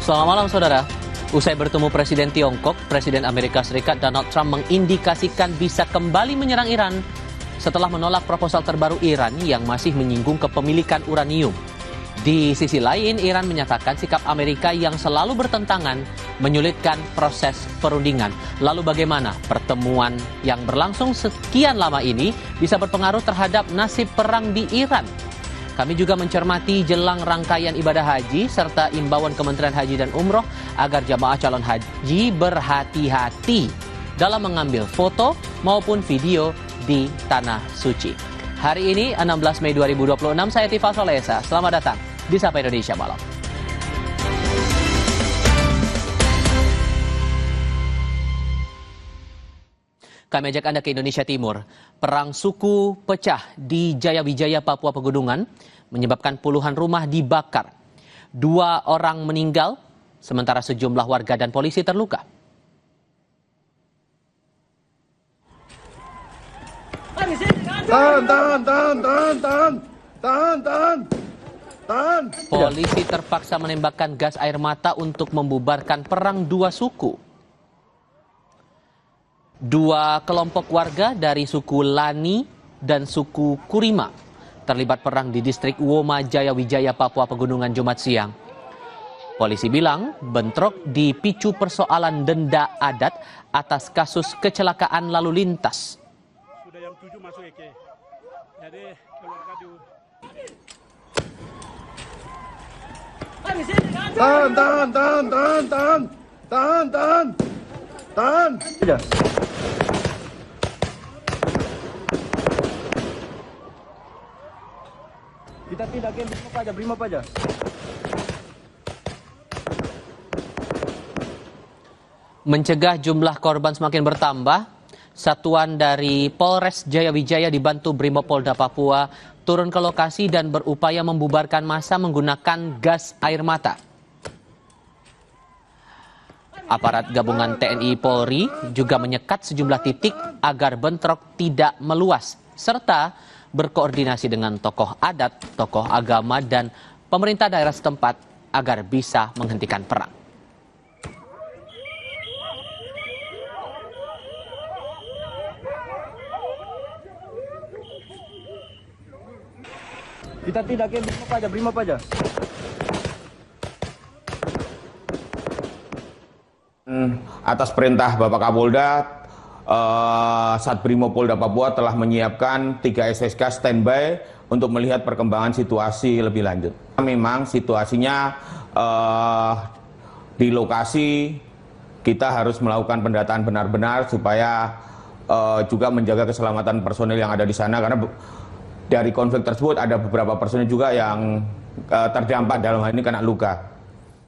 Selamat malam, saudara. Usai bertemu Presiden Tiongkok, Presiden Amerika Serikat Donald Trump mengindikasikan bisa kembali menyerang Iran setelah menolak proposal terbaru Iran yang masih menyinggung kepemilikan uranium. Di sisi lain, Iran menyatakan sikap Amerika yang selalu bertentangan menyulitkan proses perundingan. Lalu bagaimana pertemuan yang berlangsung sekian lama ini bisa berpengaruh terhadap nasib perang di Iran? Kami juga mencermati jelang rangkaian ibadah haji serta imbauan Kementerian Haji dan Umroh agar jamaah calon haji berhati-hati dalam mengambil foto maupun video di Tanah Suci. Hari ini 16 Mei 2026, saya Tifa Solesa. Selamat datang di Sapa Indonesia Malam. Kami ajak Anda ke Indonesia Timur. Perang suku pecah di Jayawijaya, Papua Pegunungan, menyebabkan puluhan rumah dibakar. 2 orang meninggal, sementara sejumlah warga dan polisi terluka. Tahan. Polisi terpaksa menembakkan gas air mata untuk membubarkan perang 2 suku. 2 kelompok warga dari suku Lani dan suku Kurima terlibat perang di distrik Woma, Jayawijaya, Papua Pegunungan Jumat siang. Polisi bilang bentrok dipicu persoalan denda adat atas kasus kecelakaan lalu lintas. Sudah jam 7 masuk Eke. Jadi keluarga di Tahan. Kita tidak ke Brimob aja. Mencegah jumlah korban semakin bertambah, satuan dari Polres Jayawijaya dibantu Brimopolda Papua turun ke lokasi dan berupaya membubarkan massa menggunakan gas air mata. Aparat gabungan TNI Polri juga menyekat sejumlah titik agar bentrok tidak meluas, serta berkoordinasi dengan tokoh adat, tokoh agama, dan pemerintah daerah setempat agar bisa menghentikan perang. Kita tidak ke Brimob aja. Atas perintah Bapak Kapolda, Satbrimopolda Papua telah menyiapkan 3 SSK standby untuk melihat perkembangan situasi lebih lanjut. Memang situasinya di lokasi kita harus melakukan pendataan benar-benar supaya juga menjaga keselamatan personil yang ada di sana, karena dari konflik tersebut ada beberapa personil juga yang terdampak, dalam hal ini kena luka.